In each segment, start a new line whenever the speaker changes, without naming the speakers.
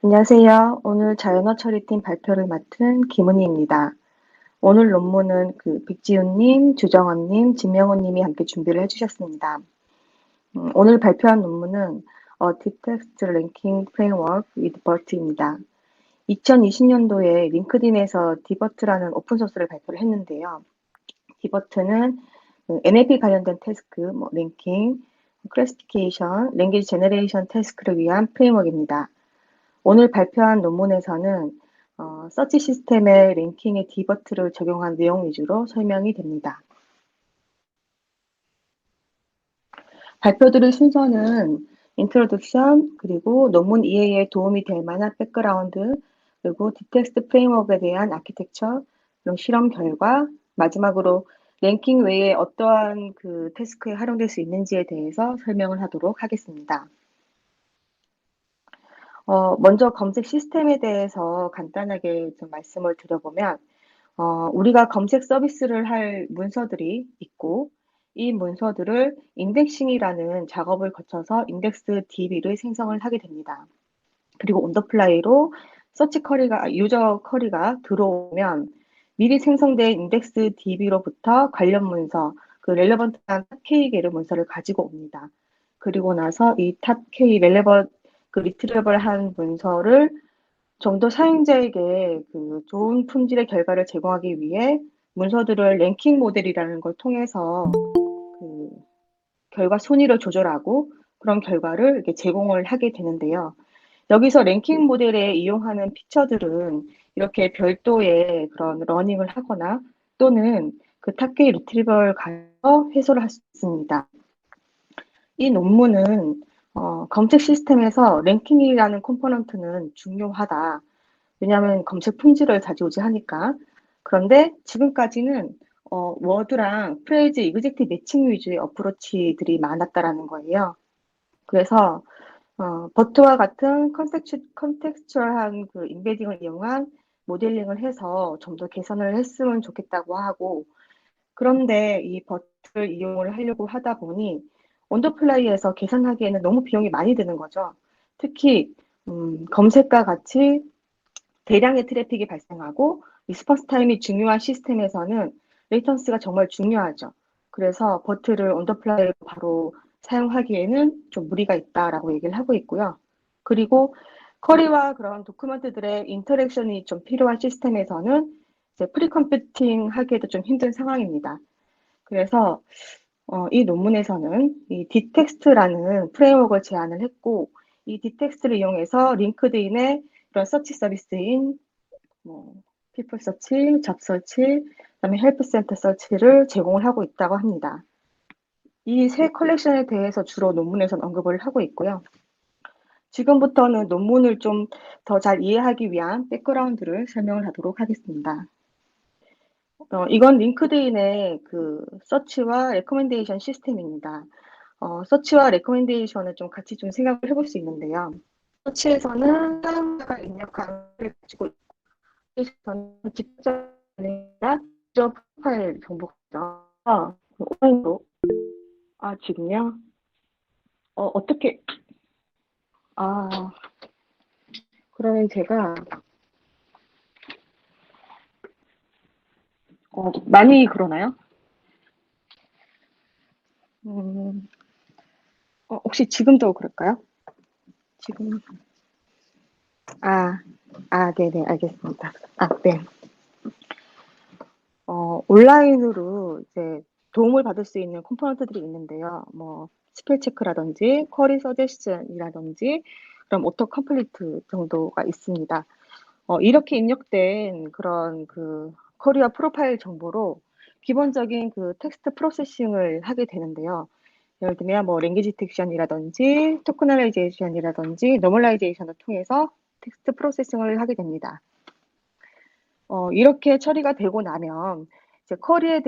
안녕하세요. 오늘 자연어 처리팀 발표를 맡은 김은희입니다. 오늘 논문은 백지훈님, 주정원님, 진명호님이 함께 준비를 해주셨습니다. 오늘 발표한 논문은 Deep Text Ranking Framework with BERT입니다. 2020년도에 링크드인에서 디버트라는 오픈소스를 발표를 했는데요. 디버트는 NLP 관련된 태스크, 랭킹, 클래시피케이션, 랭귀지 제너레이션 태스크를 위한 프레임워크입니다. 오늘 발표한 논문에서는 서치 시스템의 랭킹에 디버트를 적용한 내용 위주로 설명이 됩니다. 발표드릴 순서는 인트로덕션, 그리고 논문 이해에 도움이 될 만한 백그라운드, 그리고 디텍스트 프레임워크에 대한 아키텍처, 그리고 실험 결과, 마지막으로 랭킹 외에 어떠한 태스크에 활용될 수 있는지에 대해서 설명을 하도록 하겠습니다. 먼저 검색 시스템에 대해서 간단하게 좀 말씀을 드려보면, 우리가 검색 서비스를 할 문서들이 있고, 이 문서들을 인덱싱이라는 작업을 거쳐서 인덱스 DB를 생성을 하게 됩니다. 그리고 온더플라이로 유저 쿼리가 들어오면 미리 생성된 인덱스 DB로부터 관련 문서, 렐레번트한 탑 K개를 문서를 가지고 옵니다. 그리고 나서 이 탑 K 리트리버블한 문서를 좀 더 사용자에게 좋은 품질의 결과를 제공하기 위해 문서들을 랭킹 모델이라는 걸 통해서 그 결과 순위를 조절하고 그런 결과를 이렇게 제공을 하게 되는데요. 여기서 랭킹 모델에 이용하는 피처들은 이렇게 별도의 그런 러닝을 하거나 또는 탑게이 리트리버를 가서 해소를 할 수 있습니다. 이 논문은 검색 시스템에서 랭킹이라는 컴포넌트는 중요하다. 왜냐하면 검색 품질을 좌지우지하니까. 그런데 지금까지는 워드랑 프레이즈 이그젝트 매칭 위주의 어프로치들이 많았다라는 거예요. 그래서 버트와 같은 컨텍스추얼한 인베딩을 이용한 모델링을 해서 좀 더 개선을 했으면 좋겠다고 하고, 그런데 이 버트를 이용을 하려고 하다 보니 온더플라이에서 계산하기에는 너무 비용이 많이 드는 거죠. 특히 검색과 같이 대량의 트래픽이 발생하고 리스폰스 타임이 중요한 시스템에서는 레이턴스가 정말 중요하죠. 그래서 버트를 온더플라이로 바로 사용하기에는 좀 무리가 있다라고 얘기를 하고 있고요. 그리고 쿼리와 그런 도큐멘트들의 인터랙션이 좀 필요한 시스템에서는 이제 프리컴퓨팅 하기에도 좀 힘든 상황입니다. 그래서 이 논문에서는 이 디텍스트라는 프레임워크를 제안을 했고, 이 디텍스트를 이용해서 링크드인의 이런 서치 서비스인 피플 서치, 잡 서치, 그다음에 헬프 센터 서치를 제공을 하고 있다고 합니다. 이 세 컬렉션에 대해서 주로 논문에서는 언급을 하고 있고요. 지금부터는 논문을 좀 더 잘 이해하기 위한 백그라운드를 설명을 하도록 하겠습니다. 이건 링크드인의 서치와 레코멘데이션 시스템입니다. 서치와 레코멘데이션을 좀 같이 좀 생각을 해볼 수 있는데요. 서치에서는 사용자가 입력한 걸 가지고 저는 직접 아니라 직접 프로파일 정보죠. 온라인으로. 지금요? 어떻게, 아, 그러면 제가, 많이 그러나요? 음, 혹시 지금도 그럴까요? 지금, 아, 네네, 알겠습니다. 네. 온라인으로 이제 도움을 받을 수 있는 컴포넌트들이 있는데요. 스펠 체크라든지, 쿼리 서제스션이라든지, 그럼 오토 컴플리트 정도가 있습니다. 이렇게 입력된 그런 쿼리와 프로파일 정보로 기본적인 텍스트 프로세싱을 하게 되는데요. 예를 들면 랭귀지 딕션이라든지 토크널라이제이션이라든지 노멀라이제이션을 통해서 텍스트 프로세싱을 하게 됩니다. 이렇게 처리가 되고 나면 이제 쿼리에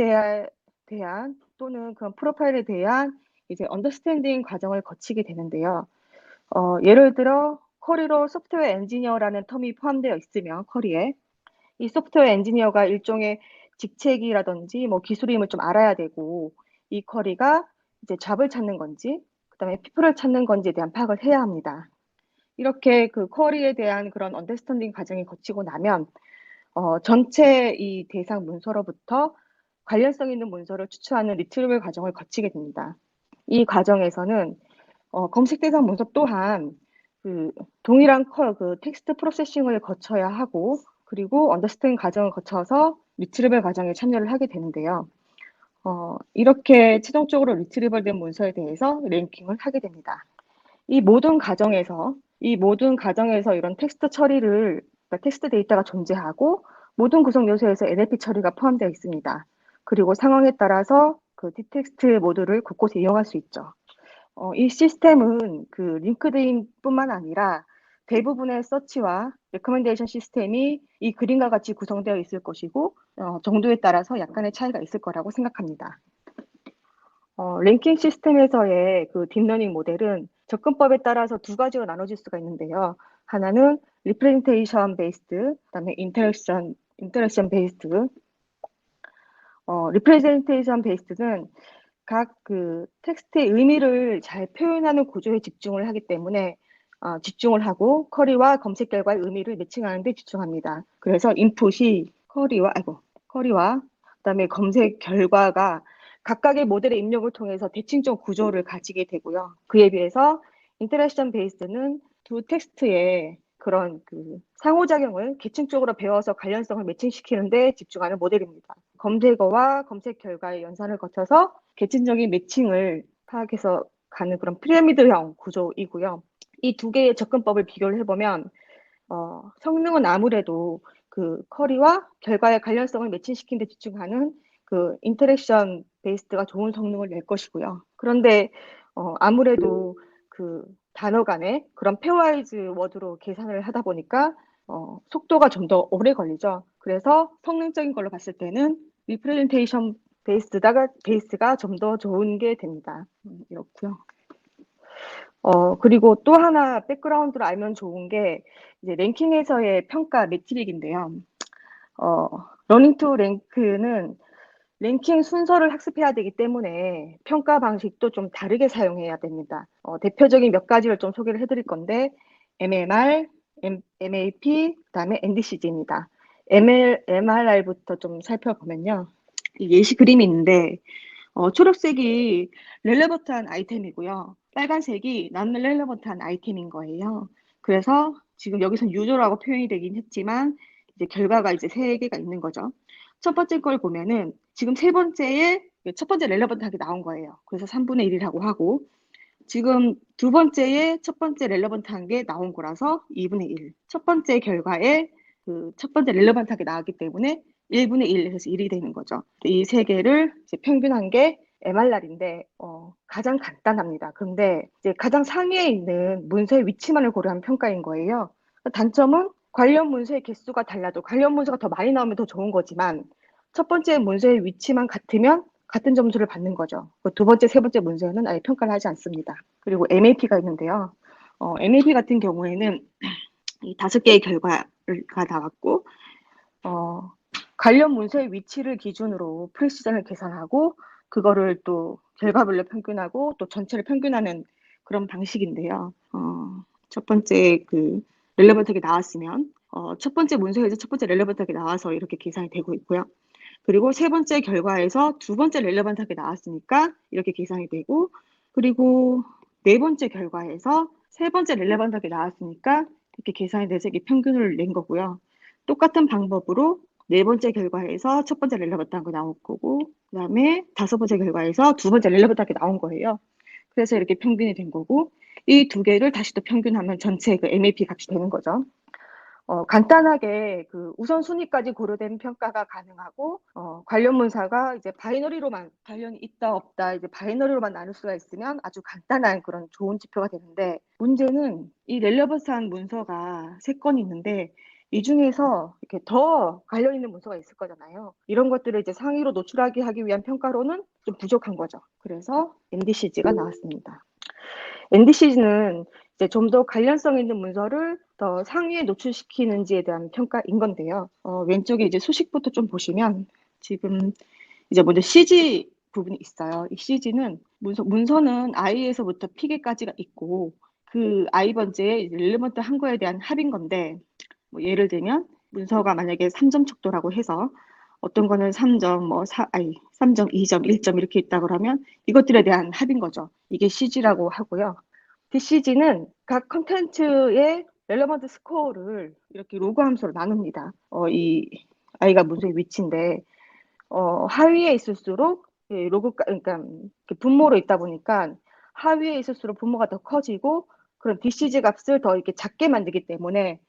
대한 또는 그런 프로파일에 대한 이제 언더스탠딩 과정을 거치게 되는데요. 예를 들어 쿼리로 소프트웨어 엔지니어라는 텀이 포함되어 있으면 쿼리에 이 소프트웨어 엔지니어가 일종의 직책이라든지 기술임을 좀 알아야 되고, 이 쿼리가 이제 잡을 찾는 건지 그다음에 피플을 찾는 건지에 대한 파악을 해야 합니다. 이렇게 그 쿼리에 대한 그런 언더스탠딩 과정이 거치고 나면 전체 이 대상 문서로부터 관련성 있는 문서를 추출하는 리트리벌 과정을 거치게 됩니다. 이 과정에서는 검색 대상 문서 또한 그 동일한 그 텍스트 프로세싱을 거쳐야 하고, 그리고 언더스탠딩 과정을 거쳐서 리트리벌 과정에 참여를 하게 되는데요. 이렇게 최종적으로 리트리벌된 문서에 대해서 랭킹을 하게 됩니다. 이 모든 과정에서 이런 텍스트 처리를, 그러니까 텍스트 데이터가 존재하고 모든 구성 요소에서 NLP 처리가 포함되어 있습니다. 그리고 상황에 따라서 그 디텍스트 모드를 곳곳에 이용할 수 있죠. 이 시스템은 그 링크드인뿐만 아니라 대부분의 서치와 레커멘데이션 시스템이 이 그림과 같이 구성되어 있을 것이고, 정도에 따라서 약간의 차이가 있을 거라고 생각합니다. 랭킹 시스템에서의 그 딥러닝 모델은 접근법에 따라서 두 가지로 나눠질 수가 있는데요. 하나는 리프레젠테이션 베이스드, 그다음에 인터랙션 베이스드. 리프레젠테이션 베이스드는 각 그 텍스트의 의미를 잘 표현하는 구조에 집중을 하기 때문에 집중을 하고 쿼리와 검색 결과의 의미를 매칭하는 데 집중합니다. 그래서 인풋이 쿼리와 그다음에 검색 결과가 각각의 모델의 입력을 통해서 대칭적 구조를 가지게 되고요. 그에 비해서 인터랙션 베이스는 두 텍스트의 그런 그 상호작용을 계층적으로 배워서 관련성을 매칭시키는 데 집중하는 모델입니다. 검색어와 검색 결과의 연산을 거쳐서 계층적인 매칭을 파악해서 가는 그런 피라미드형 구조이고요. 이 두 개의 접근법을 비교를 해보면 성능은 아무래도 그 쿼리와 결과의 관련성을 매칭시키는 데 집중하는 그 인터랙션 베이스드가 좋은 성능을 낼 것이고요. 그런데 아무래도 그 단어 간의 그런 페어와이즈 워드로 계산을 하다 보니까 속도가 좀 더 오래 걸리죠. 그래서 성능적인 걸로 봤을 때는 리프레젠테이션 베이스가 좀 더 좋은 게 됩니다. 이렇고요. 그리고 또 하나 백그라운드로 알면 좋은 게 이제 랭킹에서의 평가 매트릭인데요. 러닝 투 랭크는 랭킹 순서를 학습해야 되기 때문에 평가 방식도 좀 다르게 사용해야 됩니다. 대표적인 몇 가지를 좀 소개를 해드릴 건데 MMR, MAP, 그다음에 NDCG입니다. MRR부터 좀 살펴보면요. 예시 그림이 있는데 초록색이 렐레번트한 아이템이고요. 빨간색이 non 렐레번트한 아이템인 거예요. 그래서 지금 여기서 유저라고 표현이 되긴 했지만 이제 결과가 이제 세 개가 있는 거죠. 첫 번째 걸 보면은 지금 세 번째에 첫 번째 렐레번트하게 나온 거예요. 그래서 3분의 1이라고 하고, 지금 두 번째에 첫 번째 렐레번트한 게 나온 거라서 2분의 1. 첫 번째 결과에 그 첫 번째 렐레번트하게 나왔기 때문에 1분의 1에서 1이 되는 거죠. 이 세 개를 이제 평균한 게 MRR인데 가장 간단합니다. 근데 이제 가장 상위에 있는 문서의 위치만을 고려한 평가인 거예요. 단점은 관련 문서의 개수가 달라도 관련 문서가 더 많이 나오면 더 좋은 거지만 첫 번째 문서의 위치만 같으면 같은 점수를 받는 거죠. 두 번째, 세 번째 문서는 아예 평가를 하지 않습니다. 그리고 MAP가 있는데요. MAP 같은 경우에는 이 5개의 결과가 나왔고, 관련 문서의 위치를 기준으로 프리시전을 계산하고, 그거를 또 결과별로 평균하고, 또 전체를 평균하는 그런 방식인데요. 첫 번째 그 렐레번트하게 나왔으면, 첫 번째 문서에서 첫 번째 렐레번트하게 나와서 이렇게 계산이 되고 있고요. 그리고 세 번째 결과에서 두 번째 렐레번트하게 나왔으니까 이렇게 계산이 되고, 그리고 네 번째 결과에서 세 번째 렐레번트하게 나왔으니까 이렇게 계산이 돼서 이게 평균을 낸 거고요. 똑같은 방법으로 네 번째 결과에서 첫 번째 렐레번트한 거 나올 거고, 그다음에 다섯 번째 결과에서 두 번째 렐레번트하게 나온 거예요. 그래서 이렇게 평균이 된 거고, 이 두 개를 다시 또 평균하면 전체 그 MAP 값이 되는 거죠. 간단하게 그 우선순위까지 고려된 평가가 가능하고, 관련 문서가 이제 바이너리로만 관련이 있다 없다 이제 바이너리로만 나눌 수가 있으면 아주 간단한 그런 좋은 지표가 되는데, 문제는 이 렐레번스한 문서가 3건 있는데 이 중에서 이렇게 더 관련 있는 문서가 있을 거잖아요. 이런 것들을 이제 상위로 노출하게 하기 위한 평가로는 좀 부족한 거죠. 그래서 NDCG가 나왔습니다. NDCG는 이제 좀 더 관련성 있는 문서를 더 상위에 노출시키는지에 대한 평가인 건데요. 왼쪽에 이제 수식부터 좀 보시면 지금 이제 먼저 CG 부분이 있어요. 이 CG는 문서는 I에서부터 P계까지가 있고, 그 i번째에 릴레먼트 한 거에 대한 합인 건데, 뭐 예를 들면 문서가 만약에 3점 척도라고 해서 어떤 거는 3점, 3점, 2점, 1점 이렇게 있다 그러면 이것들에 대한 합인 거죠. 이게 CG라고 하고요. DCG는 각 컨텐츠의 렐러먼트 스코어를 이렇게 로그 함수로 나눕니다. 이 i가 문서의 위치인데, 하위에 있을수록 그러니까 분모로 있다 보니까 하위에 있을수록 분모가 더 커지고 그런 DCG 값을 더 이렇게 작게 만들기 때문에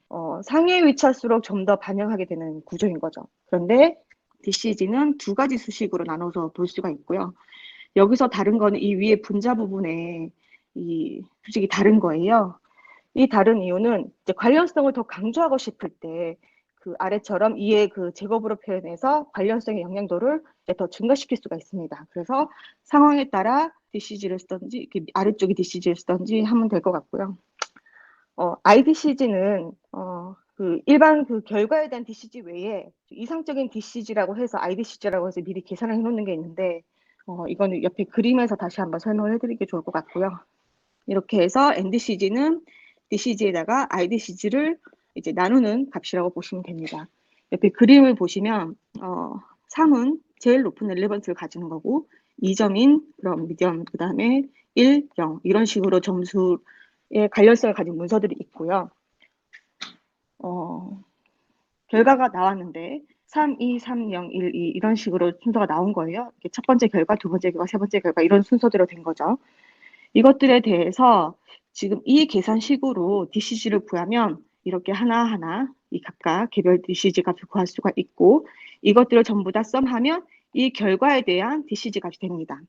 상위에 위치할수록 좀 더 반영하게 되는 구조인 거죠. 그런데 DCG는 두 가지 수식으로 나눠서 볼 수가 있고요. 여기서 다른 거는 이 위에 분자 부분에 이 수식이 다른 거예요. 이 다른 이유는 이제 관련성을 더 강조하고 싶을 때 그 아래처럼 이의 그 제곱으로 표현해서 관련성의 영향도를 더 증가시킬 수가 있습니다. 그래서 상황에 따라 DCG를 쓰든지 아래쪽이 DCG를 쓰든지 하면 될 것 같고요. IDCG는 그 일반 그 결과에 대한 DCG 외에 이상적인 DCG라고 해서 IDCG라고 해서 미리 계산을 해놓는 게 있는데 이거는 옆에 그림에서 다시 한번 설명을 해드리는 게 좋을 것 같고요. 이렇게 해서 NDCG는 DCG에다가 IDCG를 이제 나누는 값이라고 보시면 됩니다. 옆에 그림을 보시면 3은 제일 높은 렐레번트를 가지는 거고 2점인 그럼 미디엄 그 다음에 1, 0 이런 식으로 점수의 관련성을 가진 문서들이 있고요. 결과가 나왔는데 3, 2, 3, 0, 1, 2 이런 식으로 순서가 나온 거예요. 첫 번째 결과, 두 번째 결과, 세 번째 결과 이런 순서대로 된 거죠. 이것들에 대해서 지금 이 계산식으로 DCG를 구하면 이렇게 하나하나 이 각각 개별 DCG 값을 구할 수가 있고 이것들을 전부 다 썸하면 이 결과에 대한 DCG 값이 됩니다.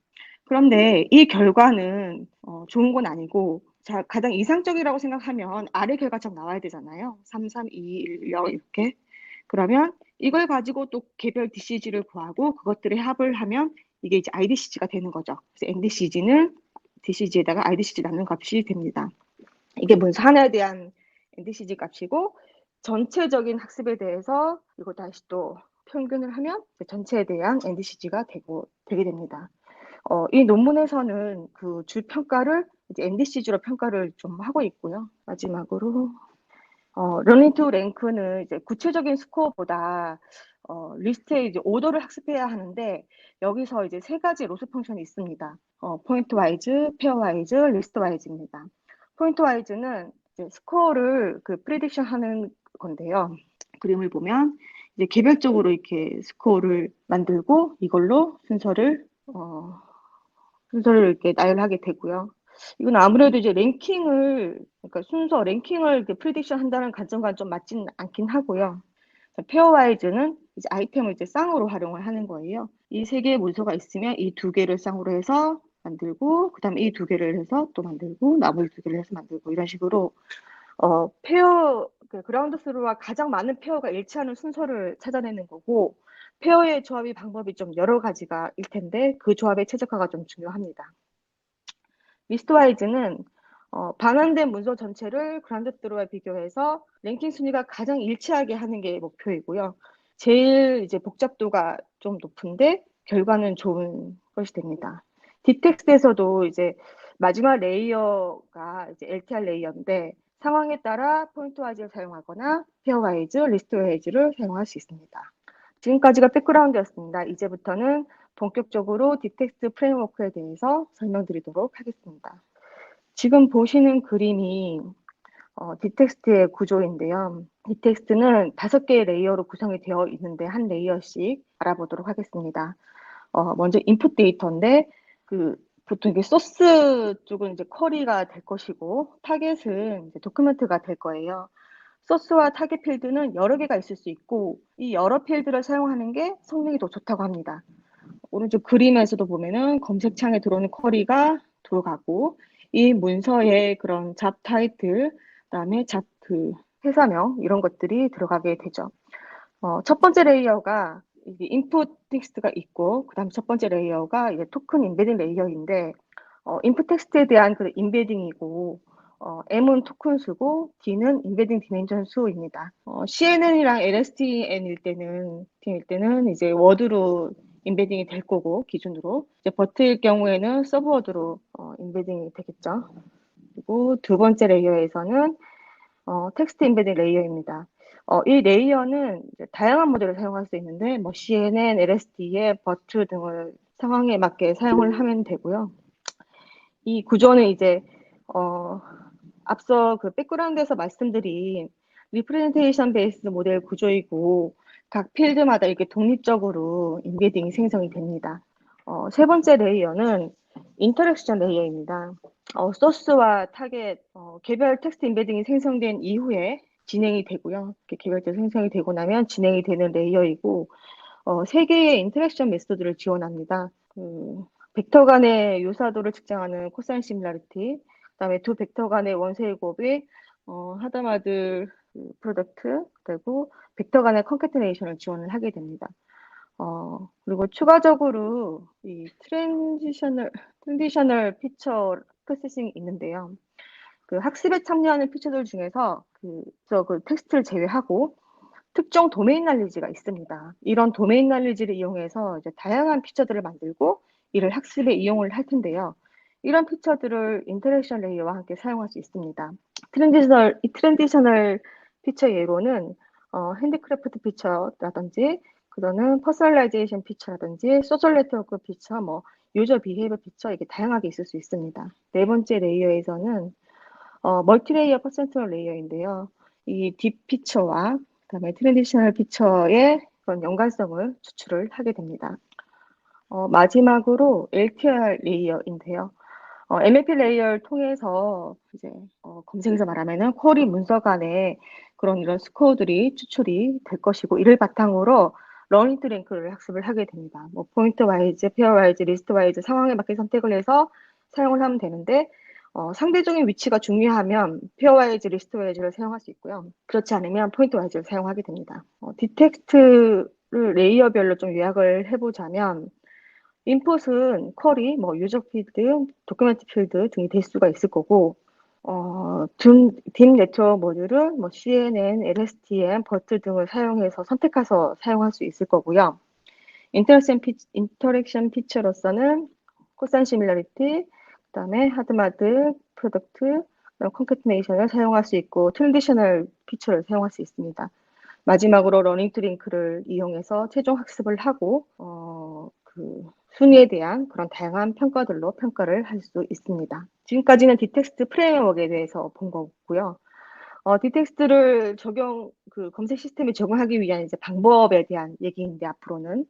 그런데 이 결과는 좋은 건 아니고 가장 이상적이라고 생각하면 아래 결과처럼 나와야 되잖아요. 3, 3, 2, 1, 0 이렇게. 그러면 이걸 가지고 또 개별 DCG를 구하고 그것들의 합을 하면 이게 이제 IDCG가 되는 거죠. 그래서 NDCG는 DCG에다가 IDCG 낳는 값이 됩니다. 이게 문서 하나에 대한 NDCG 값이고 전체적인 학습에 대해서 이거 다시 또 평균을 하면 전체에 대한 NDCG가 되게 됩니다. 이 논문에서는 그 주 평가를 이제 NDCG로 평가를 좀 하고 있고요. 마지막으로 러닝 투 랭크는 이제 구체적인 스코어보다 리스트의 이제 오더를 학습해야 하는데 여기서 이제 세 가지 로스 펑션이 있습니다. 포인트 와이즈, 페어 와이즈, 리스트 와이즈입니다. 포인트 와이즈는 이제 스코어를 그 프리딕션 하는 건데요. 그림을 보면 이제 개별적으로 이렇게 스코어를 만들고 이걸로 순서를 이렇게 나열하게 되고요. 이건 아무래도 이제 그러니까 순서 랭킹을 프리딕션 한다는 관점과는 좀 맞지는 않긴 하고요. 페어와이즈는 이제 아이템을 이제 쌍으로 활용을 하는 거예요. 이 세 개의 문서가 있으면 이 두 개를 쌍으로 해서 만들고, 그 다음에 이 두 개를 해서 또 만들고, 나머지 두 개를 해서 만들고, 이런 식으로, 그라운드 스루와 가장 많은 페어가 일치하는 순서를 찾아내는 거고, 페어의 조합이 방법이 좀 여러 가지가 일 텐데, 그 조합의 최적화가 좀 중요합니다. 리스트와이즈는 반환된 문서 전체를 그라운드 스루와 비교해서 랭킹 순위가 가장 일치하게 하는 게 목표이고요. 제일 이제 복잡도가 좀 높은데 결과는 좋은 것이 됩니다. 디텍스트에서도 이제 마지막 레이어가 이제 LTR 레이어인데 상황에 따라 포인트 와이즈를 사용하거나 페어 와이즈, 리스트 와이즈를 사용할 수 있습니다. 지금까지가 백그라운드였습니다. 이제부터는 본격적으로 디텍스트 프레임워크에 대해서 설명드리도록 하겠습니다. 지금 보시는 그림이 디텍스트의 구조인데요. 디텍스트는 5개의 레이어로 구성이 되어 있는데 한 레이어씩 알아보도록 하겠습니다. 먼저 인풋 데이터인데 보통 이게 소스 쪽은 이제 쿼리가 될 것이고 타겟은 이제 도큐멘트가 될 거예요. 소스와 타겟 필드는 여러 개가 있을 수 있고 이 여러 필드를 사용하는 게 성능이 더 좋다고 합니다. 오른쪽 그림에서도 보면은 검색창에 들어오는 쿼리가 들어가고 이 문서의 그런 잡 타이틀, 그다음에 잡 회사명 이런 것들이 들어가게 되죠. 첫 번째 레이어가 이게 인풋 텍스트가 있고 그다음 첫 번째 레이어가 이제 토큰 인베딩 레이어인데 인풋 텍스트에 대한 그 인베딩이고 M은 토큰 수고 D는 인베딩 디멘전 수입니다. CNN이랑 LSTN일 때는 이제 워드로 인베딩이 될 거고 기준으로 이제 버트일 경우에는 서브워드로 인베딩이 되겠죠. 그리고 두 번째 레이어에서는 텍스트 임베딩 레이어입니다. 이 레이어는 이제 다양한 모델을 사용할 수 있는데, 뭐 CNN, LSD에 버트 등을 상황에 맞게 사용을 하면 되고요. 이 구조는 이제 앞서 그 백그라운드에서 말씀드린 리프레젠테이션 베이스 모델 구조이고 각 필드마다 이렇게 독립적으로 임베딩이 생성이 됩니다. 세 번째 레이어는 인터랙션 레이어입니다. 소스와 타겟, 개별 텍스트 임베딩이 생성된 이후에 진행이 되고요. 이렇게 개별적으로 생성이 되고 나면 진행이 되는 레이어이고, 세 개의 인터랙션 메소드를 지원합니다. 벡터 간의 유사도를 측정하는 코사인 시뮬라리티, 그다음에 두 벡터 간의 원소의 곱이 하다마드 프로덕트, 그리고 벡터 간의 컨캐테네이션을 지원을 하게 됩니다. 그리고 추가적으로 이 트랜지셔널 피처 프로세싱이 있는데요. 그 학습에 참여하는 피처들 중에서 그 텍스트를 제외하고 특정 도메인 날리지가 있습니다. 이런 도메인 날리지를 이용해서 이제 다양한 피처들을 만들고 이를 학습에 이용을 할 텐데요. 이런 피처들을 인터랙션 레이어와 함께 사용할 수 있습니다. 트랜지셔널 피처 예로는 핸디크래프트 피처라든지 그거는 퍼스널라이제이션 피처라든지 소셜 네트워크 피처, 뭐 유저 비헤이버 피처 이게 다양하게 있을 수 있습니다. 네 번째 레이어에서는 멀티레이어 퍼센트럴 레이어인데요. 이 딥 피처와 그다음에 트랜지셔널 피처의 그런 연관성을 추출을 하게 됩니다. 마지막으로 LTR 레이어인데요. MLP 레이어를 통해서 이제 검색에서 말하면은 쿼리 문서 간에 그런 이런 스코어들이 추출이 될 것이고 이를 바탕으로 러닝 트 랭크를 학습을 하게 됩니다. 뭐 포인트 와이즈, 페어 와이즈, 리스트 와이즈 상황에 맞게 선택을 해서 사용을 하면 되는데 상대적인 위치가 중요하면 페어 와이즈, 리스트 와이즈를 사용할 수 있고요. 그렇지 않으면 포인트 와이즈를 사용하게 됩니다. 디텍스트를 레이어별로 좀 요약을 해보자면 인풋은 쿼리, 뭐 유저 필드, 도큐멘트 필드 등이 될 수가 있을 거고, 딥 네트워크 모듈은 뭐 CNN, LSTM, 버트 등을 사용해서 선택해서 사용할 수 있을 거고요. 인터랙션 피처로서는 코사인 시뮬러리티, 그다음에 하드마드 프로덕트, 컨캐티네이션을 사용할 수 있고 트랜지셔널 피처를 사용할 수 있습니다. 마지막으로 러닝 투 링크를 이용해서 최종 학습을 하고 그 순위에 대한 그런 다양한 평가들로 평가를 할 수 있습니다. 지금까지는 디텍스트 프레임워크에 대해서 본 거고요. 디텍스트를 검색 시스템에 적용하기 위한 이제 방법에 대한 얘기인데 앞으로는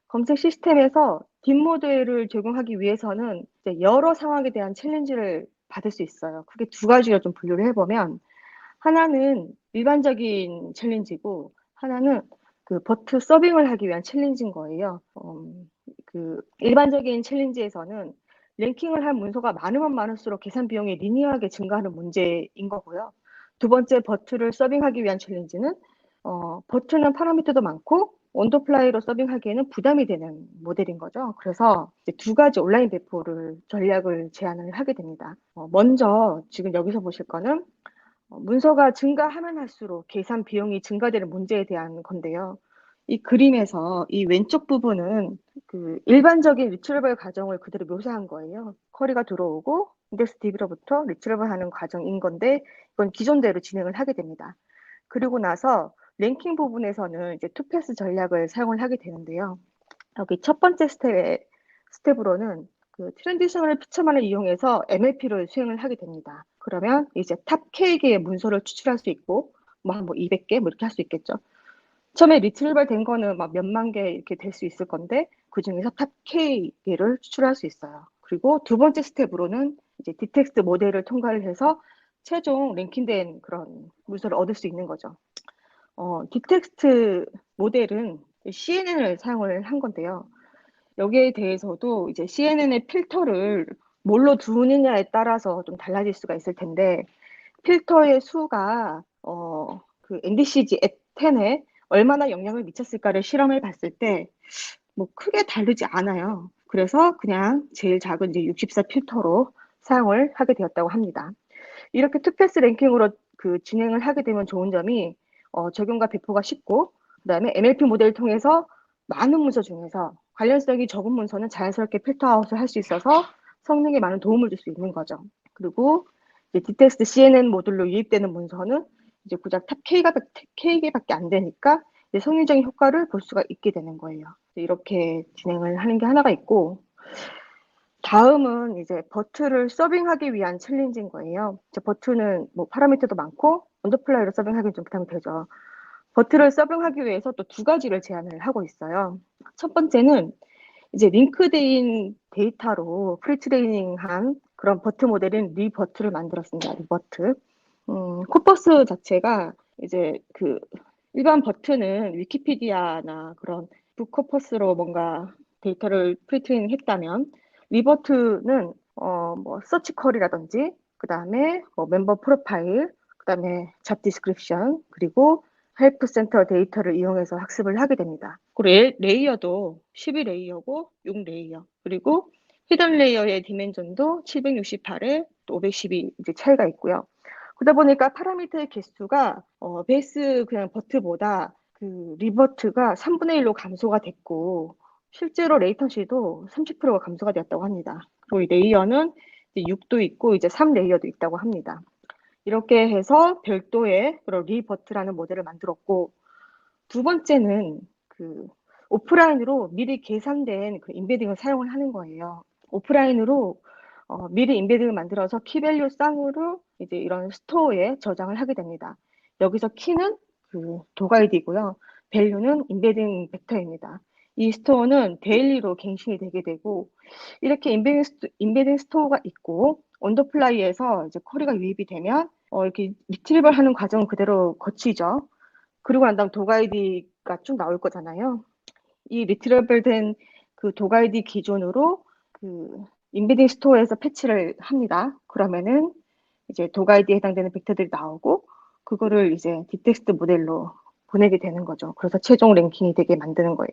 검색 시스템에서 딥 모델을 적용하기 위해서는 이제 여러 상황에 대한 챌린지를 받을 수 있어요. 크게 두 가지로 좀 분류를 해보면 하나는 일반적인 챌린지고 하나는 그 버트 서빙을 하기 위한 챌린지인 거예요. 그 일반적인 챌린지에서는 랭킹을 할 문서가 많으면 많을수록 계산 비용이 리니어하게 증가하는 문제인 거고요. 두 번째 버트를 서빙하기 위한 챌린지는 버트는 파라미터도 많고 온더플라이로 서빙하기에는 부담이 되는 모델인 거죠. 그래서 이제 두 가지 온라인 배포를 전략을 제안을 하게 됩니다. 먼저 지금 여기서 보실 거는 문서가 증가하면 할수록 계산 비용이 증가되는 문제에 대한 건데요. 이 그림에서 이 왼쪽 부분은 그 일반적인 리트리버 과정을 그대로 묘사한 거예요. 쿼리가 들어오고 인덱스 DB로부터 리트리버 하는 과정인 건데 이건 기존대로 진행을 하게 됩니다. 그리고 나서 랭킹 부분에서는 이제 투패스 전략을 사용을 하게 되는데요. 여기 첫 번째 스텝으로는 그 트랜지셔널 피처만을 이용해서 MLP를 수행을 하게 됩니다. 그러면 이제 탑 K개의 문서를 추출할 수 있고 뭐 200개 뭐 이렇게 할 수 있겠죠. 처음에 리트리버 된 거는 막 몇만 개 이렇게 될 수 있을 건데 그 중에서 탑 K개를 추출할 수 있어요. 그리고 두 번째 스텝으로는 이제 디텍스트 모델을 통과를 해서 최종 랭킹된 그런 문서를 얻을 수 있는 거죠. 디텍스트 모델은 CNN을 사용을 한 건데요. 여기에 대해서도 이제 CNN의 필터를 뭘로 두느냐에 따라서 좀 달라질 수가 있을 텐데 필터의 수가 그 NDCG 앱10에 얼마나 영향을 미쳤을까를 실험을 봤을 때 뭐 크게 다르지 않아요. 그래서 그냥 제일 작은 이제 64 필터로 사용을 하게 되었다고 합니다. 이렇게 투패스 랭킹으로 그 진행을 하게 되면 좋은 점이 적용과 배포가 쉽고 그다음에 MLP 모델을 통해서 많은 문서 중에서 관련성이 적은 문서는 자연스럽게 필터 아웃을 할 수 있어서 성능에 많은 도움을 줄 수 있는 거죠. 그리고 이제 dtext CNN 모듈로 유입되는 문서는 이제 고작 탑 K개밖에 안 되니까 이제 성능적인 효과를 볼 수가 있게 되는 거예요. 이렇게 진행을 하는 게 하나가 있고, 다음은 이제 버트를 서빙하기 위한 챌린지인 거예요. 이제 버트는 뭐 파라미터도 많고 언더플라이로 서빙하기는 좀 부담이 되죠. 버트를 서빙하기 위해서 또 두 가지를 제안을 하고 있어요. 첫 번째는 이제 링크드인 데이터로 프리트레이닝한 그런 버트 모델인 리버트를 만들었습니다. 리버트. 코퍼스 자체가 이제 그 일반 버트는 위키피디아나 그런 북코퍼스로 뭔가 데이터를 프리트레이닝 했다면 리버트는 뭐 서치 쿼리라든지 그다음에 뭐 멤버 프로파일 그다음에 잡 디스크립션 그리고 헬프 센터 데이터를 이용해서 학습을 하게 됩니다. 그리고 레이어도 12레이어고 6레이어 그리고 히든 레이어의 디멘전도 768에 또 512 이제 차이가 있고요. 그러다 보니까 파라미터의 개수가 베이스 그냥 버트보다 그 리버트가 3분의 1로 감소가 됐고 실제로 레이턴시도 30%가 감소가 되었다고 합니다. 그리고 이 레이어는 이제 6도 있고 이제 3레이어도 있다고 합니다. 이렇게 해서 별도의 그런 리버트라는 모델을 만들었고 두 번째는 그 오프라인으로 미리 계산된 그 인베딩을 사용을 하는 거예요. 오프라인으로 미리 인베딩을 만들어서 키밸류 쌍으로 이제 이런 스토어에 저장을 하게 됩니다. 여기서 키는 그 도가이드이고요. 밸류는 인베딩 벡터입니다. 이 스토어는 데일리로 갱신이 되게 되고 이렇게 인베딩 스토어가 있고 언더플라이에서 이제 쿼리가 유입이 되면 이렇게 리트리벌 하는 과정은 그대로 거치죠. 그리고 난 다음 도가이드가 쭉 나올 거잖아요. 이 리트리벌 된 그 도가이드 기준으로 그 인베딩 스토어에서 패치를 합니다. 그러면은 이제 도가이드에 해당되는 벡터들이 나오고 그거를 이제 디텍스트 모델로 보내게 되는 거죠. 그래서 최종 랭킹이 되게 만드는 거예요.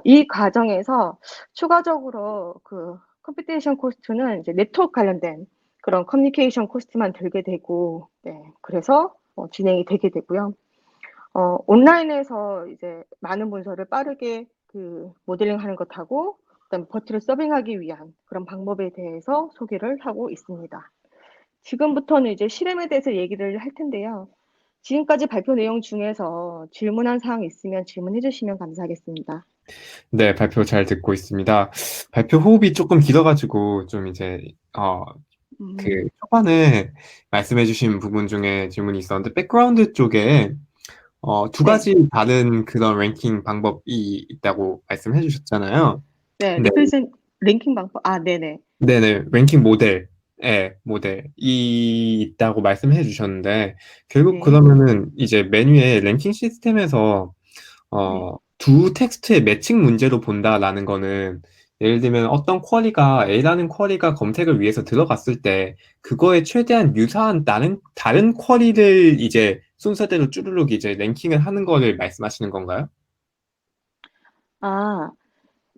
이 과정에서 추가적으로 그 컴퓨테이션 코스트는 이제 네트워크 관련된 그런 커뮤니케이션 코스트만 들게 되고, 네, 그래서 진행이 되게 되고요. 온라인에서 이제 많은 문서를 빠르게 그 모델링하는 것하고, 그다음 버트를 서빙하기 위한 그런 방법에 대해서 소개를 하고 있습니다. 지금부터는 이제 실험에 대해서 얘기를 할 텐데요. 지금까지 발표 내용 중에서 질문한 사항 있으면 질문해 주시면 감사하겠습니다.
네, 발표 잘 듣고 있습니다. 발표 호흡이 조금 길어가지고 좀 이제
음,
그 초반에 말씀해주신 부분 중에 질문이 있었는데 백그라운드 쪽에 두
네,
가지 다른 그런 랭킹 방법이 있다고 말씀해주셨잖아요.
네,
네,
리플슨 랭킹 방법, 네네,
네네, 랭킹 모델이 있다고 말씀해 주셨는데, 결국
네,
그러면은 이제 메뉴에 랭킹 시스템에서,
네.
두 텍스트의 매칭 문제로 본다라는 거는, 예를 들면 어떤 쿼리가, A라는 쿼리가 검색을 위해서 들어갔을 때, 그거에 최대한 유사한 다른 쿼리를 이제 순서대로 쭈루룩 이제 랭킹을 하는 거를 말씀하시는 건가요?
아,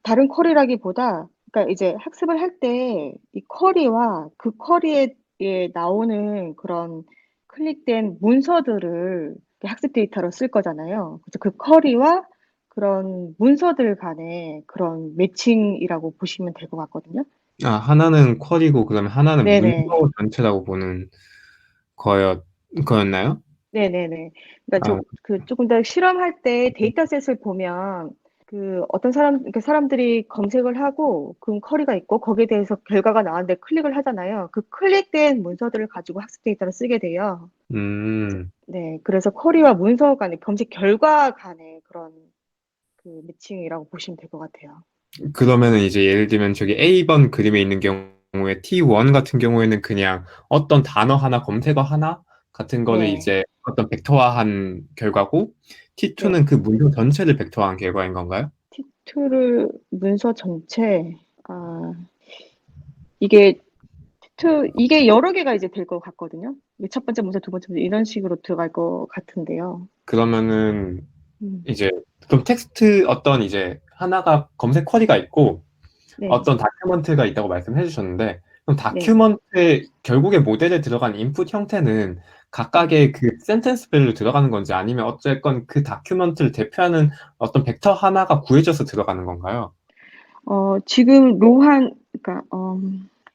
다른 쿼리라기보다, 그러니까 이제 학습을 할 때 이 쿼리와 그 쿼리에 나오는 그런 클릭된 문서들을 학습 데이터로 쓸 거잖아요. 그래서 그 쿼리와 그런 문서들 간의 그런 매칭이라고 보시면 될 것 같거든요.
아, 하나는 쿼리고, 그다음에 하나는 문서
네네.
전체라고 보는 거였나요?
네네네. 그러니까
아,
그 조금 더 실험할 때 데이터셋을 보면 그 어떤 그러니까 사람들이 검색을 하고 그 쿼리가 있고 거기에 대해서 결과가 나왔는데 클릭을 하잖아요. 그 클릭된 문서들을 가지고 학습 데이터를 쓰게 돼요.
음,
네. 그래서 쿼리와 문서 간의 검색 결과 간의 그런 그 매칭이라고 보시면 될 것 같아요.
그러면은 이제 예를 들면 저기 A번 그림에 있는 경우에 T1 같은 경우에는 그냥 어떤 단어 하나, 검색어 하나 같은 거를
네.
이제 어떤 벡터화한 결과고, T2는
네.
그 문서 전체를 벡터화한 결과인 건가요?
T2를 문서 전체, 이게 이게 여러 개가 이제 될 것 같거든요. 첫 번째 문제, 두 번째 문제 이런 식으로 들어갈 것 같은데요.
그러면은
음,
이제 그럼 텍스트 어떤 이제 하나가 검색 쿼리가 있고
네,
어떤 다큐먼트가 있다고 말씀해 주셨는데, 그럼
네.
다큐먼트의 결국에 모델에 들어간 인풋 형태는
음.
각각의 그 센텐스별로 들어가는 건지 아니면 어쨌건 그 다큐먼트를 대표하는 어떤 벡터 하나가 구해져서 들어가는 건가요?
지금 그러니까,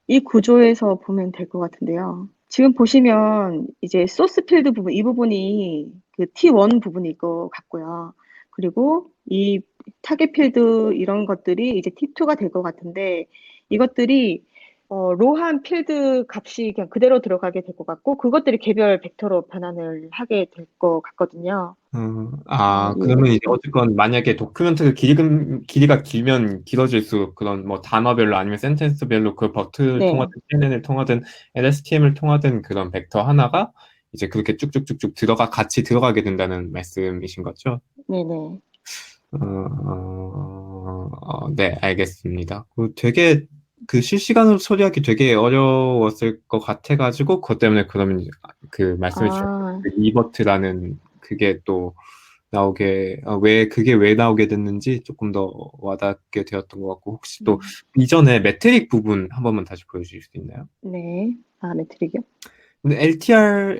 이 구조에서 보면 될 것 같은데요. 지금 보시면 이제 소스 필드 부분, 이 부분이 그 T1 부분일 것 같고요. 그리고 이 타겟 필드 이런 것들이 이제 T2가 될 것 같은데 이것들이 로한 필드 값이 그냥 그대로 들어가게 될 것 같고 그것들이 개별 벡터로 변환을 하게 될 것 같거든요. 예,
그러면 이제 어쨌건 만약에 도큐멘트가 길이가 길면 길어질수록 그런 뭐 단어별로 아니면 센텐스별로 그 버트를
네,
통하든 CNN을 통하든 LSTM을 통하든 그런 벡터 하나가 이제 그렇게 쭉쭉쭉쭉 같이 들어가게 된다는 말씀이신 거죠?
네, 네.
네, 알겠습니다. 되게 그 실시간으로 처리하기 되게 어려웠을 것 같아가지고 그것 때문에 그러면 이제 그 말씀해 주신
아,
그 이버트라는 그게 또 나오게 왜 그게 왜 나오게 됐는지 조금 더 와닿게 되었던 것 같고 혹시 또
음,
이전에 메트릭 부분 한 번만 다시 보여주실 수 있나요?
네. 아, 매트릭이요?
근데 LTR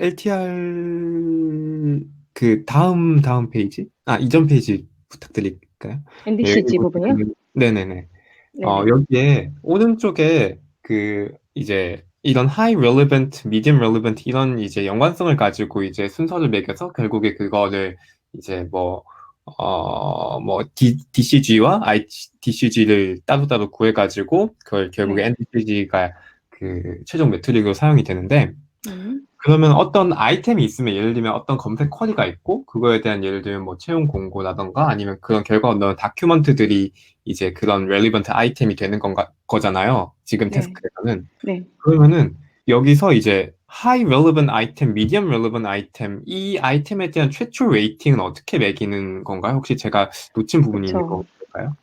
그 다음 페이지? 이전 페이지 부탁드릴까요? 네, 여기
NDCG 부분이요?
보시면 네네네.
네네.
여기에 오른쪽에 그 이제 이런 high relevant, medium relevant 이런 이제 연관성을 가지고 이제 순서를 매겨서 결국에 그거를 이제 DCG와 IDCG를 따로따로 구해가지고 그걸 결국에
네.
NDCG가 그 최종 매트릭으로 사용이 되는데
음,
그러면 어떤 아이템이 있으면 예를 들면 어떤 검색 쿼리가 있고 그거에 대한 예를 들면 뭐 채용 공고라던가 아니면 그런 결과가 넣은 다큐먼트들이 이제 그런 relevant 아이템이 되는 거잖아요. 지금
네.
태스크에서는.
네.
그러면은 여기서 이제 high relevant 아이템, medium relevant 아이템 이 아이템에 대한 최초 레이팅은 어떻게 매기는 건가요? 혹시 제가 놓친 부분이 있는
그쵸.
건가요?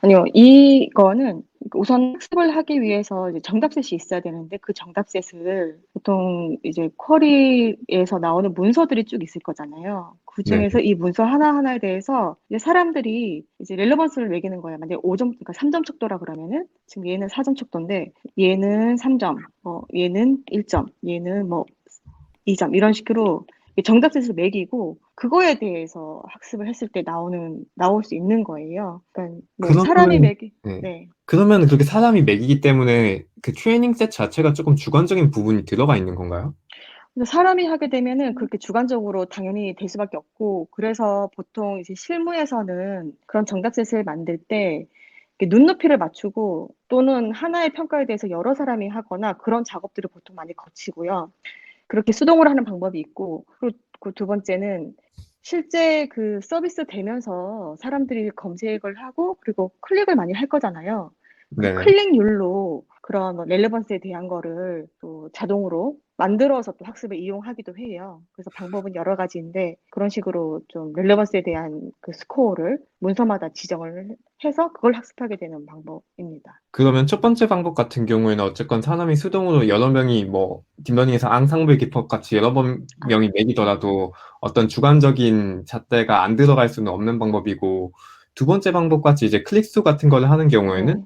아니요. 이거는 우선 학습을 하기 위해서 이제 정답셋이 있어야 되는데 그 정답셋을 보통 이제 쿼리에서 나오는 문서들이 쭉 있을 거잖아요.
네.
그중에서 이 문서 하나하나에 대해서 이제 사람들이 이제 렐러번스를 매기는 거예요. 만약에 5점, 그러니까 3점 척도라 그러면은 지금 얘는 4점 척도인데 얘는 3점, 얘는 1점, 얘는 뭐 2점 이런 식으로 정답set을 매기고 그거에 대해서 학습을 했을 때 나올 수 있는 거예요. 그러니까 뭐 사람이
그러면
매기
네.
네.
그러면 그렇게 사람이 매기기 때문에 그 트레이닝 셋 자체가 조금 주관적인 부분이 들어가 있는 건가요?
그래서 사람이 하게 되면은 그렇게 주관적으로 당연히 될 수밖에 없고 그래서 보통 이제 실무에서는 그런 정답set을 만들 때 이렇게 눈높이를 맞추고 또는 하나의 평가에 대해서 여러 사람이 하거나 그런 작업들을 보통 많이 거치고요. 그렇게 수동으로 하는 방법이 있고, 그리고 그두 번째는 실제 그 서비스 되면서 사람들이 검색을 하고, 그리고 클릭을 많이 할 거잖아요. 그
네.
클릭률로 그런 뭐 렐레번스에 대한 거를 또 자동으로 만들어서 또 학습에 이용하기도 해요. 그래서 방법은 여러 가지인데, 그런 식으로 좀 렐레번스에 대한 그 스코어를 문서마다 지정을 해서 그걸 학습하게 되는 방법입니다.
그러면 첫 번째 방법 같은 경우에는 어쨌건 사람이 수동으로 여러 명이 뭐 딥러닝에서 앙상블 기법 같이
아,
명이 매기더라도 어떤 주관적인 잣대가 안 들어갈 수는 없는 방법이고 두 번째 방법 같이 이제 클릭수 같은 걸 하는 경우에는
네,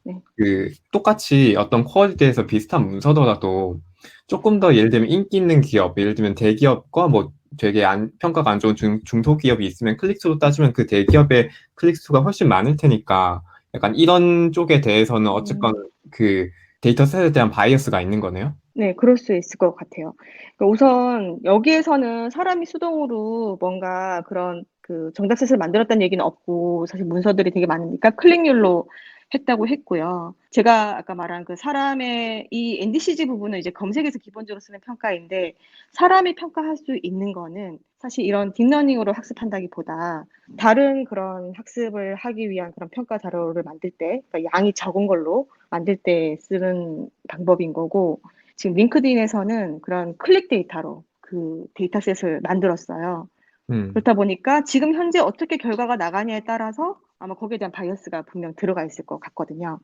네,
그 똑같이 어떤 퀄리티에서 비슷한 문서더라도 조금 더 예를 들면 인기 있는 기업, 예를 들면 대기업과 뭐 되게 평가가 안 좋은 중소기업이 있으면 클릭수로 따지면 그 대기업의 클릭수가 훨씬 많을 테니까 약간 이런 쪽에 대해서는 어쨌건
음,
그 데이터셋에 대한 바이어스가 있는 거네요.
네, 그럴 수 있을 것 같아요. 그러니까 우선 여기에서는 사람이 수동으로 뭔가 그런 그 정답셋을 만들었다는 얘기는 없고 사실 문서들이 되게 많으니까 클릭률로 했다고 했고요. 제가 아까 말한 그 사람의 이 NDCG 부분은 이제 검색에서 기본적으로 쓰는 평가인데 사람이 평가할 수 있는 거는 사실 이런 딥러닝으로 학습한다기보다 다른 그런 학습을 하기 위한 그런 평가 자료를 만들 때, 그러니까 양이 적은 걸로 만들 때 쓰는 방법인 거고 지금 링크드인에서는 그런 클릭 데이터로 그 데이터셋을 만들었어요.
음,
그렇다 보니까 지금 현재 어떻게 결과가 나가냐에 따라서 아마 거기에 대한 바이어스가 분명 들어가 있을 것 같거든요.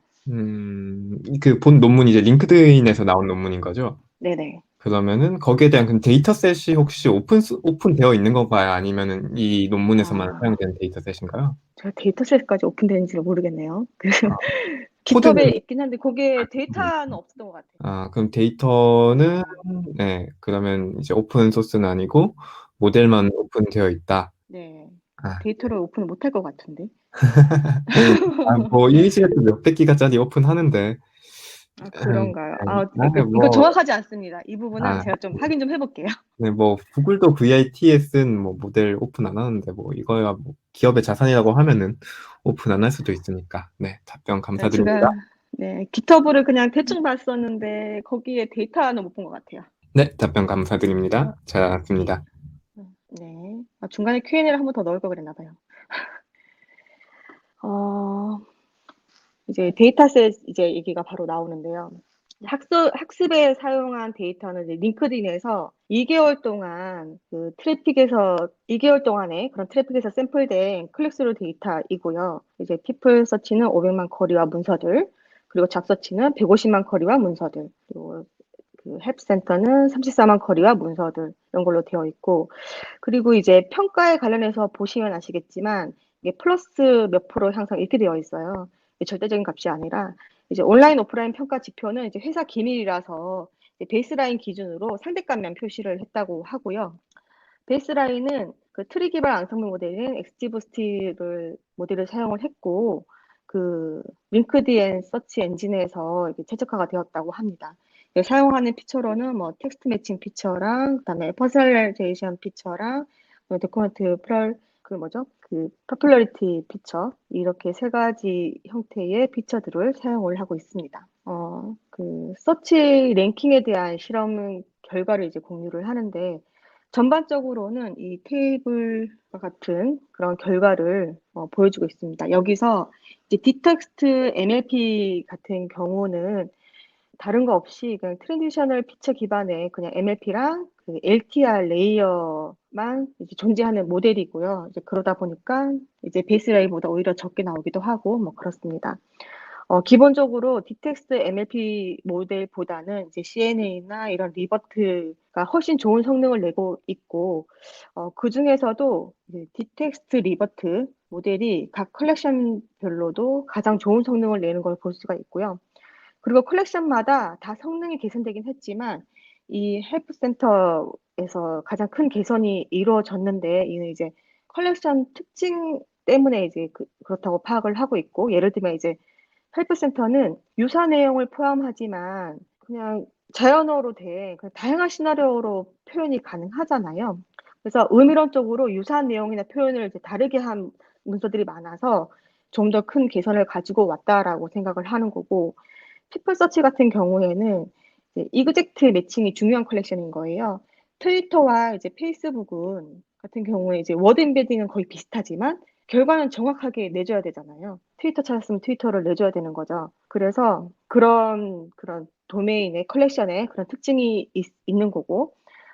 그 본 논문이 이제 링크드인에서 나온 논문인 거죠?
네네.
그러면은 거기에 대한 그 데이터셋이 혹시 오픈되어 있는 건가요? 아니면은 이 논문에서만
아,
사용되는 데이터셋인가요?
제가 데이터셋까지 오픈되는지를 모르겠네요. 그
아,
깃허브에
코드는
있긴 한데 거기에 데이터는 없었던 것 같아요.
그럼 데이터는
아,
네, 그러면 이제 오픈 소스는 아니고 모델만 오픈되어 있다.
네.
아,
데이터를 오픈을 못할 것 같은데.
뭐 이미지가 또 몇백 기가짜리 오픈하는데
아, 그런가요?
네.
아,
아,
이거
뭐,
정확하지 않습니다. 이 부분은
아,
제가 좀 확인 좀 해볼게요.
네, 뭐, 구글도 VITS는 뭐, 모델 오픈 안 하는데, 뭐, 이거야 뭐, 기업의 자산이라고 하면은 오픈 안 할 수도 있으니까. 네, 답변
네,
감사드립니다.
제가 네, 깃허브를 그냥 대충 봤었는데 거기에 데이터는 못 본 것 같아요.
네, 답변 감사드립니다. 잘 알았습니다.
네. 아, 중간에 Q&A를 한 번 더 넣을 걸 그랬나 봐요. 어, 이제 데이터셋 이제 얘기가 바로 나오는데요. 학습에 사용한 데이터는 이제 링크드인에서 2개월 동안 그 트래픽에서 2개월 동안에 그런 트래픽에서 샘플된 클릭스루 데이터이고요. 이제 피플 서치는 500만 쿼리와 문서들, 그리고 잡서치는 150만 쿼리와 문서들, 그리고 그 헬프센터는 34만 쿼리와 문서들 이런 걸로 되어 있고, 그리고 이제 평가에 관련해서 보시면 아시겠지만 이게 플러스 몇 프로 향상 이렇게 되어 있어요. 이게 절대적인 값이 아니라 이제 온라인 오프라인 평가 지표는 이제 회사 기밀이라서 이제 베이스라인 기준으로 상대값만 표시를 했다고 하고요. 베이스라인은 그 트리 기반 앙상블 모델인 엑스지부스트를 모델을 사용을 했고 그 링크드인 서치 엔진에서 이게 최적화가 되었다고 합니다. 사용하는 피처로는 뭐 텍스트 매칭 피처랑 그다음에 퍼스널라이제이션 피처랑 도큐멘트 프럴 그 뭐죠? 그 퍼퓰러리티 피처 이렇게 세 가지 형태의 피처들을 사용을 하고 있습니다. 그 서치 랭킹에 대한 실험 결과를 이제 공유를 하는데 전반적으로는 이 테이블과 같은 그런 결과를 보여주고 있습니다. 여기서 이제 디텍스트 NLP 같은 경우는 다른 거 없이 그냥 트랜지셔널 피처 기반의 그냥 MLP랑 그 LTR 레이어만 이제 존재하는 모델이고요. 이제 그러다 보니까 이제 베이스라인보다 오히려 적게 나오기도 하고 뭐 그렇습니다. 기본적으로 디텍스트 NLP 모델보다는 이제 CNN이나 이런 리버트가 훨씬 좋은 성능을 내고 있고, 그 중에서도 디텍스트 리버트 모델이 각 컬렉션별로도 가장 좋은 성능을 내는 걸 볼 수가 있고요. 그리고 컬렉션마다 다 성능이 개선되긴 했지만, 이 헬프센터에서 가장 큰 개선이 이루어졌는데, 이는 이제 컬렉션 특징 때문에 이제 그렇다고 파악을 하고 있고, 예를 들면 이제 헬프센터는 유사 내용을 포함하지만 그냥 자연어로 된 다양한 시나리오로 표현이 가능하잖아요. 그래서 의미론적으로 유사한 내용이나 표현을 이제 다르게 한 문서들이 많아서 좀 더 큰 개선을 가지고 왔다라고 생각을 하는 거고, 피플 서치 같은 경우에는 이제 이그젝트 매칭이 중요한 컬렉션인 거예요. 트위터와 이제 페이스북은 같은 경우에 이제 워드 임베딩은 거의 비슷하지만 결과는 정확하게 내줘야 되잖아요. 트위터 찾았으면 트위터를 내줘야 되는 거죠. 그래서 그런 도메인의 컬렉션에 그런 특징이 있는 거고,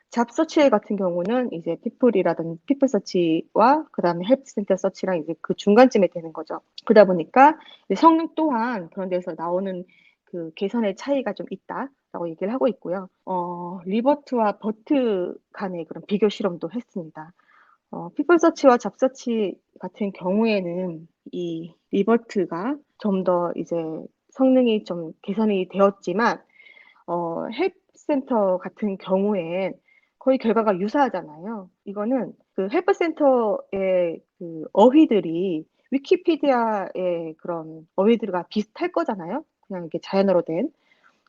잡서치 같은 경우는 이제 피플이라든지 피플 서치와 그다음에 헬프센터 서치랑 이제 그 중간쯤에 되는 거죠. 그러다 보니까 성능 또한 그런 데서 나오는 그 개선의 차이가 좀 있다라고 얘기를 하고 있고요. 리버트와 버트 간의 그런 비교 실험도 했습니다. 피플 서치와 잡서치 같은 경우에는 이 리버트가 좀 더 이제 성능이 좀 개선이 되었지만, 헬프센터 같은 경우엔 거의 결과가 유사하잖아요. 이거는 그 헬프센터의 그 어휘들이 위키피디아의 그런 어휘들과 비슷할 거잖아요. 그냥 이렇게 자연어로 된.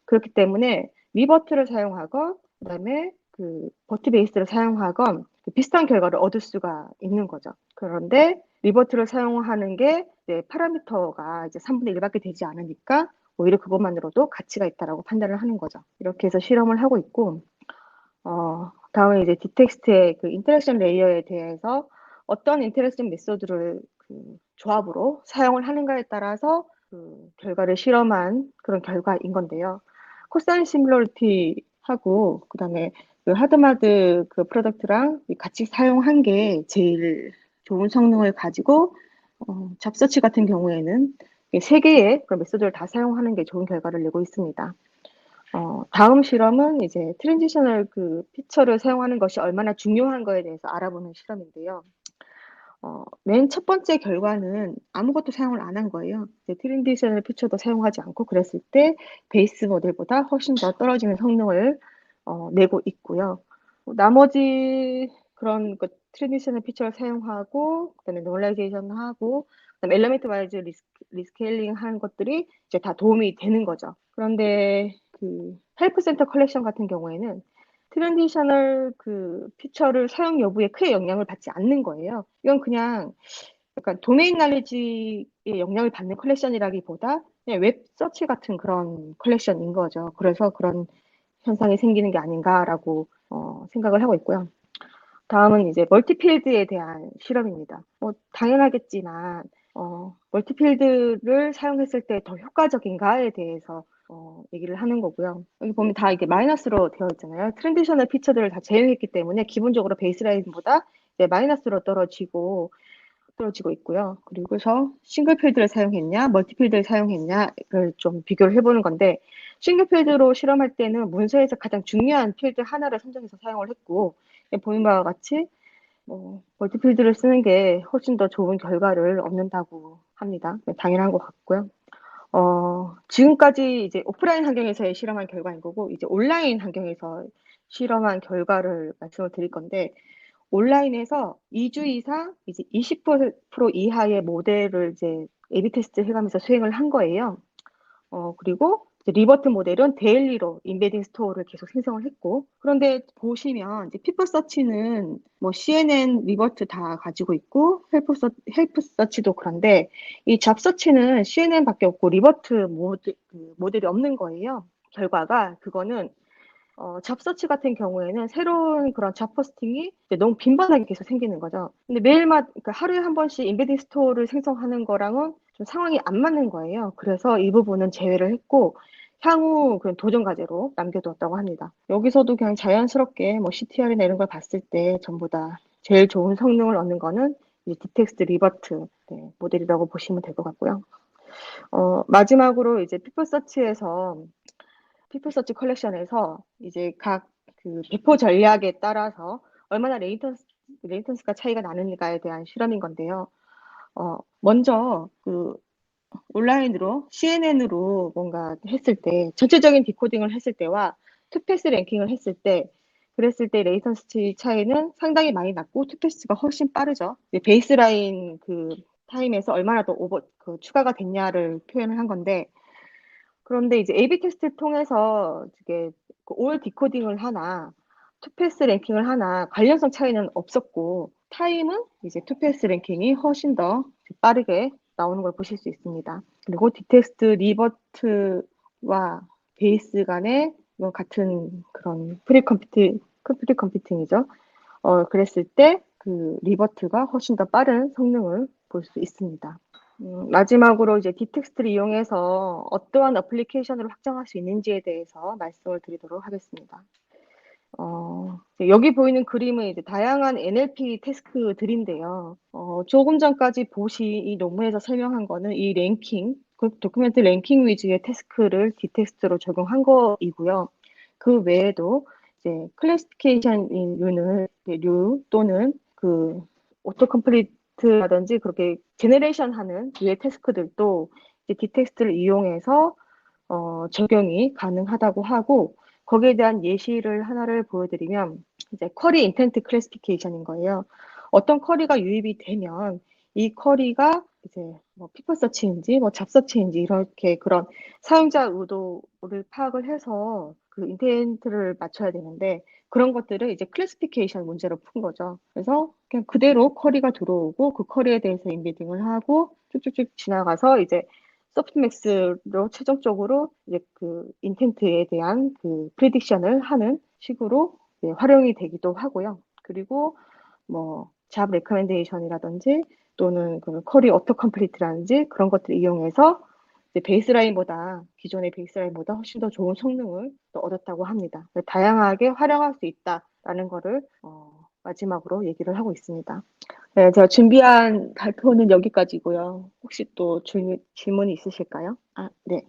그렇기 때문에 리버트를 사용하건 그다음에 그 버트 베이스를 사용하건 비슷한 결과를 얻을 수가 있는 거죠. 그런데 리버트를 사용하는 게 이제 파라미터가 이제 3분의 1밖에 되지 않으니까 오히려 그것만으로도 가치가 있다라고 판단을 하는 거죠. 이렇게 해서 실험을 하고 있고, 다음에 이제 디텍스트의 그 인터랙션 레이어에 대해서 어떤 인터랙션 메소드를 그 조합으로 사용을 하는가에 따라서 그 결과를 실험한 그런 결과인 건데요. 코사인 시뮬러리티 하고 그다음에 그 하드마드 그 프로덕트랑 같이 사용한 게 제일 좋은 성능을 가지고, 잡서치 같은 경우에는 세 개의 그런 메소드를 다 사용하는 게 좋은 결과를 내고 있습니다. 다음 실험은 이제 트랜지셔널 그 피처를 사용하는 것이 얼마나 중요한 거에 대해서 알아보는 실험인데요. 맨 첫 번째 결과는 아무것도 사용을 안 한 거예요. 이제 트랜지셔널 피처도 사용하지 않고 그랬을 때 베이스 모델보다 훨씬 더 떨어지는 성능을 내고 있고요. 나머지 그런 그 트랜지셔널 피처를 사용하고 그다음에 노멀라이제이션 하고 그다음에 엘리먼트 와이즈 리스케일링 하는 것들이 이제 다 도움이 되는 거죠. 그런데 그 헬프 센터 컬렉션 같은 경우에는 트랜지셔널 그 피처를 사용 여부에 크게 영향을 받지 않는 거예요. 이건 그냥 약간 도메인 날리지에 영향을 받는 컬렉션이라기보다 그냥 웹 서치 같은 그런 컬렉션인 거죠. 그래서 그런 현상이 생기는 게 아닌가라고 생각을 하고 있고요. 다음은 이제 멀티필드에 대한 실험입니다. 뭐 당연하겠지만 멀티필드를 사용했을 때 더 효과적인가에 대해서 얘기를 하는 거고요. 여기 보면 다 이게 마이너스로 되어 있잖아요. 트랜지셔널 피처들을 다 제외했기 때문에 기본적으로 베이스라인보다 이제 마이너스로 떨어지고 있고요. 그리고서 싱글 필드를 사용했냐, 멀티 필드를 사용했냐를 좀 비교를 해보는 건데, 싱글 필드로 실험할 때는 문서에서 가장 중요한 필드 하나를 선정해서 사용을 했고, 보는 바와 같이 멀티 필드를 쓰는 게 훨씬 더 좋은 결과를 얻는다고 합니다. 당연한 것 같고요. 지금까지 이제 오프라인 환경에서의 실험한 결과인 거고, 이제 온라인 환경에서 실험한 결과를 말씀을 드릴 건데, 온라인에서 2주 이상 이제 20% 이하의 모델을 이제 A/B 테스트 해가면서 수행을 한 거예요. 그리고 이제 리버트 모델은 데일리로 인베딩 스토어를 계속 생성을 했고, 그런데 보시면 이제 피플 서치는 뭐 CNN, 리버트 다 가지고 있고, 헬프 서치도 그런데 이 잡 서치는 CNN밖에 없고 리버트 모델이 없는 거예요. 결과가 그거는 잡서치 같은 경우에는 새로운 그런 잡 포스팅이 이제 너무 빈번하게 계속 생기는 거죠. 근데 그러니까 하루에 한 번씩 인베딩 스토어를 생성하는 거랑은 좀 상황이 안 맞는 거예요. 그래서 이 부분은 제외를 했고, 향후 그런 도전 과제로 남겨두었다고 합니다. 여기서도 그냥 자연스럽게 뭐 CTR이나 이런 걸 봤을 때 전부 다 제일 좋은 성능을 얻는 거는 이제 디텍스트 리버트 모델이라고 보시면 될 것 같고요. 마지막으로 이제 피플서치 컬렉션에서 이제 각 그 배포 전략에 따라서 얼마나 레이턴스가 차이가 나는가에 대한 실험인 건데요. 먼저 그 온라인으로 CNN으로 뭔가 했을 때 전체적인 디코딩을 했을 때와 투패스 랭킹을 했을 때 그랬을 때 레이턴스 차이는 상당히 많이 났고 투패스가 훨씬 빠르죠. 베이스라인 그 타임에서 얼마나 더 추가가 됐냐를 표현을 한 건데 그런데 이제 A/B 테스트를 통해서 이게 올 디코딩을 하나, 투패스 랭킹을 하나 관련성 차이는 없었고 타임은 이제 투패스 랭킹이 훨씬 더 빠르게 나오는 걸 보실 수 있습니다. 그리고 디텍스트 리버트와 베이스 간의 뭐 같은 그런 프리컴피팅이죠. 그랬을 때 그 리버트가 훨씬 더 빠른 성능을 볼 수 있습니다. 마지막으로 이제 디텍스트를 이용해서 어떠한 어플리케이션을 확장할 수 있는지에 대해서 말씀을 드리도록 하겠습니다. 여기 보이는 그림은 이제 다양한 NLP 태스크들인데요. 조금 전까지 이 논문에서 설명한 거는 이 그 도큐멘트 랭킹 위주의 태스크를 디텍스트로 적용한 거이고요. 그 외에도 이제 클래시피케이션 류 또는 그 오토 컴플리트라든지 그렇게 제너레이션 하는 류의 태스크들도 이제 디텍스트를 이용해서 적용이 가능하다고 하고 거기에 대한 예시를 하나를 보여드리면 이제 쿼리 인텐트 클래시피케이션인 거예요. 어떤 쿼리가 유입이 되면 이 쿼리가 이제 뭐 피플 서치인지 뭐 잡 서치인지 이렇게 그런 사용자 의도를 파악을 해서 그 인텐트를 맞춰야 되는데 그런 것들을 이제 클래시피케이션 문제로 푼 거죠. 그래서 그냥 그대로 쿼리가 들어오고 그 쿼리에 대해서 인베딩을 하고 쭉쭉쭉 지나가서 이제 소프트맥스로 최종적으로 이제 그 인텐트에 대한 그 프리딕션을 하는 식으로 활용이 되기도 하고요. 그리고 뭐 잡 레커멘데이션이라든지 또는 그 쿼리 오토 컴플리트라든지 그런 것들을 이용해서 이제 기존의 베이스라인보다 훨씬 더 좋은 성능을 또 얻었다고 합니다. 다양하게 활용할 수 있다라는 거를 마지막으로 얘기를 하고 있습니다. 네, 제가 준비한 발표는 여기까지고요. 혹시 또 질문이 있으실까요? 네.